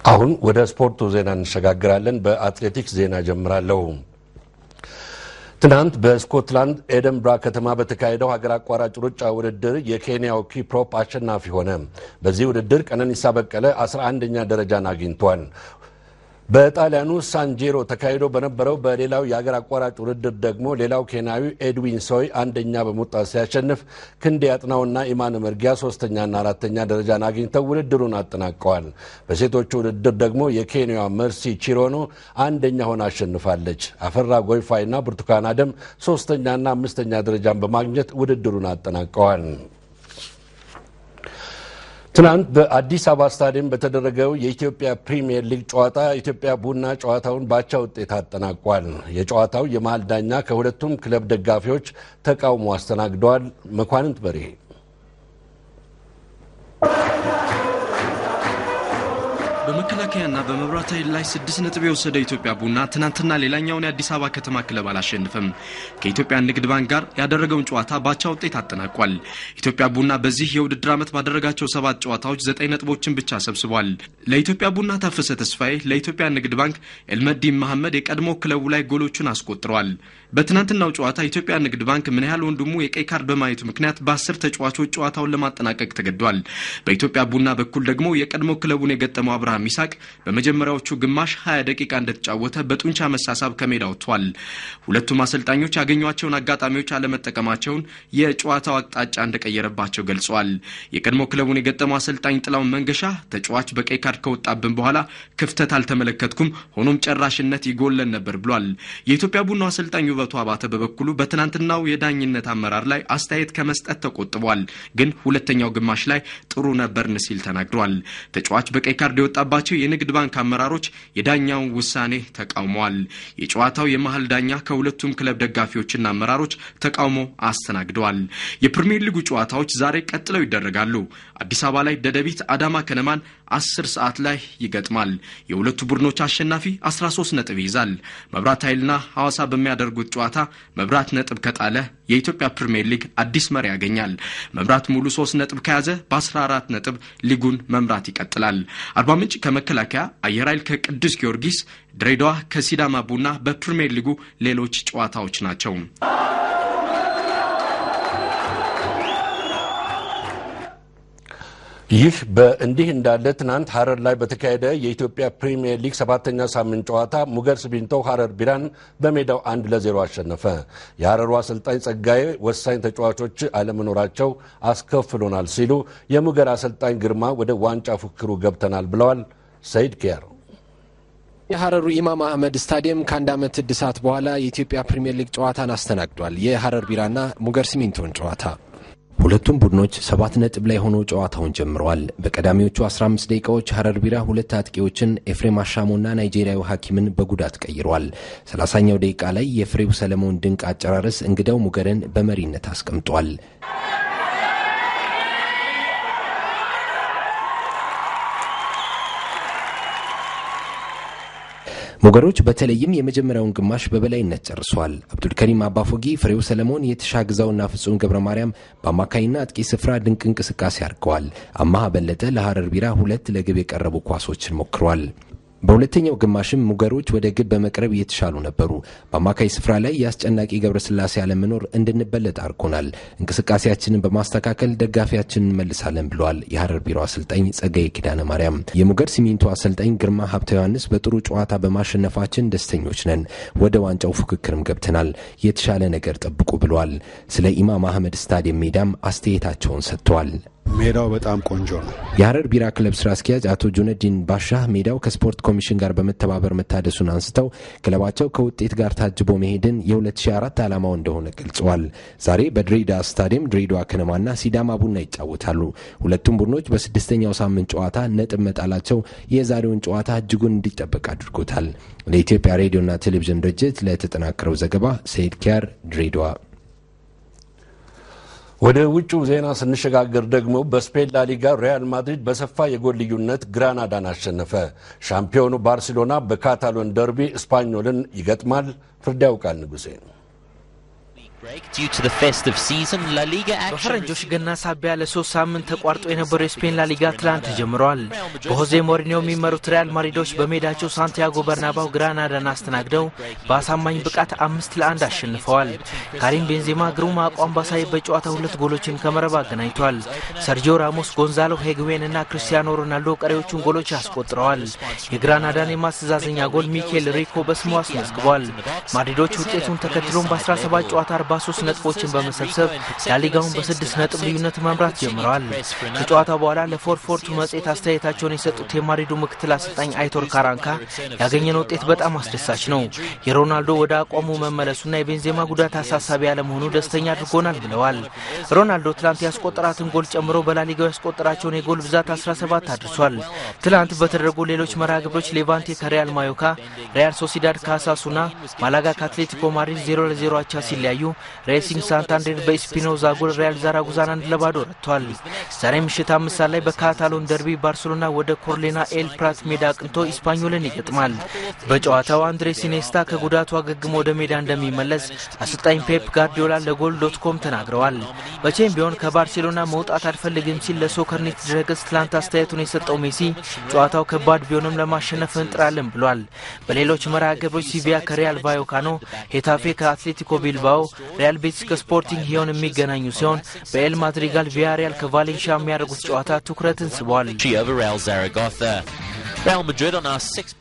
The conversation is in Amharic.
አሁን ወደ ስፖርቱ ዜና እንሸጋግራለን። በአትሌቲክስ ዜና ጀምራለሁ። ትናንት በስኮትላንድ ኤደንብራ ከተማ በተካሄደው ሀገር አቋራጭ ሩጫ ውድድር የኬንያው ኪፕሮፕ አሸናፊ ሆነ። በዚህ ውድድር ቀነኒሳ በቀለ 11ኛ ደረጃን አግኝቷል። በጣሊያኑ ሳንጄሮ ተካሂዶ በነበረው በሌላው የሀገር አቋራጭ ውድድር ደግሞ ሌላው ኬንያዊ ኤድዊን ሶይ አንደኛ በመውጣት ሲያሸንፍ ክንዴ አጥናውና ኢማን መርጊያ 3ኛና 4ኛ ደረጃን አግኝተው ውድድሩን አጠናቀዋል። በሴቶቹ ውድድር ደግሞ የኬንያዋ መርሲ ቺሮኖ አንደኛ ሆና አሸንፋለች። አፈራ ጎይፋይና ብርቱካን አደም 3ኛና 5ኛ ደረጃን በማግኘት ውድድሩን አጠናቀዋል። ትናንት በአዲስ አበባ ስታዲየም በተደረገው የኢትዮጵያ ፕሪሚየር ሊግ ጨዋታ ኢትዮጵያ ቡና ጨዋታውን ባቻ ውጤት አጠናቋል። የጨዋታው የመሃል ዳኛ ከሁለቱም ክለብ ደጋፊዎች ተቃውሞ አስተናግደዋል። መኳንንት በርሄ በመከላከያና በመብራት ኃይል ላይ 6 ነጥብ የወሰደው ኢትዮጵያ ቡና ትናንትና ሌላኛውን የአዲስ አበባ ከተማ ክለብ አላሸነፈም። ከኢትዮጵያ ንግድ ባንክ ጋር ያደረገውን ጨዋታ ባቻ ውጤት አጠናቋል። ኢትዮጵያ ቡና በዚህ የውድድር ዓመት ባደረጋቸው 7 ጨዋታዎች 9 ነጥቦችን ብቻ ሰብስቧል። ለኢትዮጵያ ቡና ታፈሰ ተስፋዬ፣ ለኢትዮጵያ ንግድ ባንክ ኤልመዲን መሐመድ የቀድሞ ክለቡ ላይ ጎሎቹን አስቆጥረዋል። በትናንትናው ጨዋታ ኢትዮጵያ ንግድ ባንክ ምን ያህል ወንድሙ የቀይ ካርድ በማየቱ ምክንያት በ10 ተጫዋቾች ጨዋታውን ለማጠናቀቅ ተገዷል። በኢትዮጵያ ቡና በኩል ደግሞ የቀድሞ ክለቡን የገጠመው አብርሃም ሚሳቅ በመጀመሪያዎቹ ግማሽ 20 ደቂቃ እንደተጫወተ በጡንቻ መሳሳብ ከሜዳ ወጥቷል። ሁለቱም አሰልጣኞች ያገኟቸውን አጋጣሚዎች አለመጠቀማቸውን የጨዋታው አቅጣጫ እንደቀየረባቸው ገልጸዋል። የቀድሞ ክለቡን የገጠመው አሰልጣኝ ጥላውን መንገሻ ተጫዋች በቀይ ካርድ ከወጣብን በኋላ ክፍተት አልተመለከትኩም፣ ሆኖም ጨራሽነት ይጎለን ነበር ብሏል። የኢትዮጵያ ቡናው አሰልጣኝ ውበቱ አባተ በበኩሉ በትናንትናው የዳኝነት አመራር ላይ አስተያየት ከመስጠት ተቆጥቧል፣ ግን ሁለተኛው ግማሽ ላይ ጥሩ ነበርን ሲል ተናግሯል። ተጫዋች በቀይ ካርድ የወጣባቸው የንግድ ባንክ አመራሮች የዳኛውን ውሳኔ ተቃውመዋል። የጨዋታው የመሃል ዳኛ ከሁለቱም ክለብ ደጋፊዎችና አመራሮች ተቃውሞ አስተናግደዋል። የፕሪሚየር ሊጉ ጨዋታዎች ዛሬ ቀጥለው ይደረጋሉ። አዲስ አበባ ላይ ደደቢት አዳማ ከነማን 10 ሰዓት ላይ ይገጥማል። የሁለቱ ቡድኖች አሸናፊ 13 ነጥብ ይዛል። መብራት ኃይልና ሐዋሳ በሚያደርጉት ጨዋታ መብራት ነጥብ ከጣለ የኢትዮጵያ ፕሪሚየር ሊግ አዲስ መሪ ያገኛል። መብራት ሙሉ 3 ነጥብ ከያዘ በ14 ነጥብ ሊጉን መምራት ይቀጥላል። አርባ ምንጭ ከመከላከያ፣ አየር ኃይል ከቅዱስ ጊዮርጊስ፣ ድሬዳዋ ከሲዳማ ቡና በፕሪሚየር ሊጉ ሌሎች ጨዋታዎች ናቸው። ይህ በእንዲህ እንዳለ ትናንት ሐረር ላይ በተካሄደ የኢትዮጵያ ፕሪሚየር ሊግ 7ኛ ሳምንት ጨዋታ ሙገር ሲሚንቶ ሐረር ቢራን በሜዳው 1-0 አሸነፈ። የሐረሩ አሰልጣኝ ጸጋዬ ወሳኝ ተጫዋቾች አለመኖራቸው አስከፍሎናል ሲሉ የሙገር አሰልጣኝ ግርማ ወደ ዋንጫ ፉክክሩ ገብተናል ብለዋል። ሰይድ ኪያር የሐረሩ ኢማም አህመድ ስታዲየም ከአንድ ዓመት እድሳት በኋላ የኢትዮጵያ ፕሪሚየር ሊግ ጨዋታን አስተናግዷል። የሐረር ቢራና ሙገር ሲሚንቶን ጨዋታ ሁለቱም ቡድኖች 7 ነጥብ ላይ ሆኖ ጨዋታውን ጀምረዋል። በቀዳሚዎቹ 15 ደቂቃዎች ሐረር ቢራ 2 አጥቂዎችን ኤፍሬም አሻሞና ናይጄሪያዊ ሐኪምን በጉዳት ቀይሯል። 30ኛው ደቂቃ ላይ የፍሬው ሰለሞን ድንቅ አጨራረስ እንግዳው ሙገርን በመሪነት አስቀምጧል። ሙገሮች በተለይም የመጀመሪያውን ግማሽ በበላይነት ጨርሷል። አብዱልከሪም አባፎጊ፣ ፍሬው ሰለሞን፣ የተሻግዛውና ፍጹም ገብረ ማርያም በአማካይና አጥቂ ስፍራ ድንቅ እንቅስቃሴ አድርገዋል። አማሃ በለጠ ለሐረር ቢራ 2 ለግብ የቀረቡ ኳሶችን ሞክሯል። በሁለተኛው ግማሽም ሙገሮች ወደ ግብ በመቅረብ እየተሻሉ ነበሩ። በአማካይ ስፍራ ላይ የአስጨናቂ ገብረስላሴ አለመኖር እንድንበለጥ አድርጎናል። እንቅስቃሴያችንን በማስተካከል ደጋፊያችንን እንመልሳለን ብለዋል የሐረር ቢሮ አሰልጣኝ ጸጋዬ ኪዳነ ማርያም። የሙገር ሲሚንቶ አሰልጣኝ ግርማ ሀብተ ዮሐንስ በጥሩ ጨዋታ በማሸነፋችን ደስተኞች ነን፣ ወደ ዋንጫው ፉክክርም ገብተናል፣ የተሻለ ነገር ጠብቁ ብለዋል። ስለ ኢማም አህመድ ስታዲየም ሜዳም አስተያየታቸውን ሰጥተዋል። ሜዳው በጣም ቆንጆ ነው። የሐረር ቢራ ክለብ ስራ አስኪያጅ አቶ ጁነዲን ባሻህ ሜዳው ከስፖርት ኮሚሽን ጋር በመተባበር መታደሱን አንስተው ክለባቸው ከውጤት ጋር ታጅቦ መሄድን የ2004 ዓላማው እንደሆነ ገልጸዋል። ዛሬ በድሬዳዋ ስታዲየም ድሬዳዋ ከነማና ሲዳማ ቡና ይጫወታሉ። ሁለቱም ቡድኖች በ6ኛው ሳምንት ጨዋታ ነጥብ መጣላቸው የዛሬውን ጨዋታ እጅጉን እንዲጠበቅ አድርጎታል። ለኢትዮጵያ ሬዲዮና ቴሌቪዥን ድርጅት ለተጠናከረው ዘገባ ሰይድ ኪያር ድሬዳዋ። ወደ ውጭው ዜና ስንሸጋገር ደግሞ በስፔን ላሊጋ ሪያል ማድሪድ በሰፋ የጎል ልዩነት ግራናዳን አሸነፈ። ሻምፒዮኑ ባርሴሎና በካታሎን ደርቢ ስፓኞልን ይገጥማል። ፍርድ ያውቃል ንጉሴ Due to the festive season, La Liga action. በፈረንጆች ገና ሳቢያ ለ3 ሳምንት ተቋርጦ የነበረው የስፔን ላሊጋ ትላንት ጀምሯል። በሆዜ ሞሪኒዮ የሚመሩት ሪያል ማድሪዶች በሜዳቸው ሳንቲያጎ በርናባው ግራናዳን አስተናግደው በአሳማኝ ብቃት 5-1 አሸንፈዋል። ካሪም ቤንዜማ ግሩም አቋም ባሳየበት ጨዋታ 2 ጎሎችን ከመረብ አገናኝቷል። ሰርጂዮ ራሞስ፣ ጎንዛሎ ሄግዌን እና ክርስቲያኖ ሮናልዶ ቀሪዎቹን ጎሎች አስቆጥረዋል። የግራናዳን የማስተዛዘኛ ጎል ሚኬል ሪኮ በስሙ አስመዝግቧል። ማድሪዶች ውጤቱን ተከትሎም በ17 ጨዋታ 43 ነጥቦችን በመሰብሰብ ላሊጋውን በ6 ነጥብ ልዩነት መምራት ጀምረዋል። ከጨዋታው በኋላ ለፎርፎርቱ መጽሔት አስተያየታቸውን የሰጡት የማድሪዱ ምክትል አሰልጣኝ አይቶር ካራንካ ያገኘነው ውጤት በጣም አስደሳች ነው። የሮናልዶ ወደ አቋሙ መመለሱና የቤንዜማ ጉዳት አሳሳቢ ያለመሆኑ ደስተኛ አድርጎናል ብለዋል። ሮናልዶ ትላንት ያስቆጠራትን ጎል ጨምሮ በላሊጋው ያስቆጠራቸውን የጎል ብዛት 17 አድርሷል። ትላንት በተደረጉ ሌሎች መርሃ ግብሮች ሌቫንቴ ከሪያል ማዮርካ፣ ሪያል ሶሲዳድ ከአሳሱና፣ ማላጋ ከአትሌቲኮ ማድሪድ 0-0 አቻ ሲለያዩ ሬሲንግ ሳንታንዴር በኢስፒኖዛ ጎል ሪያል ዛራጎዛን 1-2 ረቷል። ዛሬ ምሽት 5 ሰዓት ላይ በካታሎን ደርቢ ባርሴሎና ወደ ኮርሌና ኤል ፕራት ሜዳ አቅንቶ ኢስፓኞልን ይገጥማል። በጨዋታው አንድሬስ ኢኔስታ ከጉዳቱ አገግሞ ወደ ሜዳ እንደሚመለስ አሰልጣኝ ፔፕ ጋርዲዮላ ለጎል.com ተናግረዋል። መቼም ቢሆን ከባርሴሎና መውጣት አልፈልግም ሲል ለሶከርኔት ድረገጽ ትላንት አስተያየቱን የሰጠው ሜሲ ጨዋታው ከባድ ቢሆንም ለማሸነፍ እንጥራለን ብሏል። በሌሎች መርሃ ግብሮች ሲቪያ ከሪያል ቫዮካኖ፣ ሄታፌ ከአትሌቲኮ ቢልባኦ፣ ሪያል ቤቲስ ከስፖርቲንግ ሂዮን የሚገናኙ ሲሆን በኤል ማድሪጋል ቪያሪያል ከቫሌንሺያ የሚያደርጉት ጨዋታ ትኩረትን ስቧል። Real Zaragoza. Real Madrid on our 6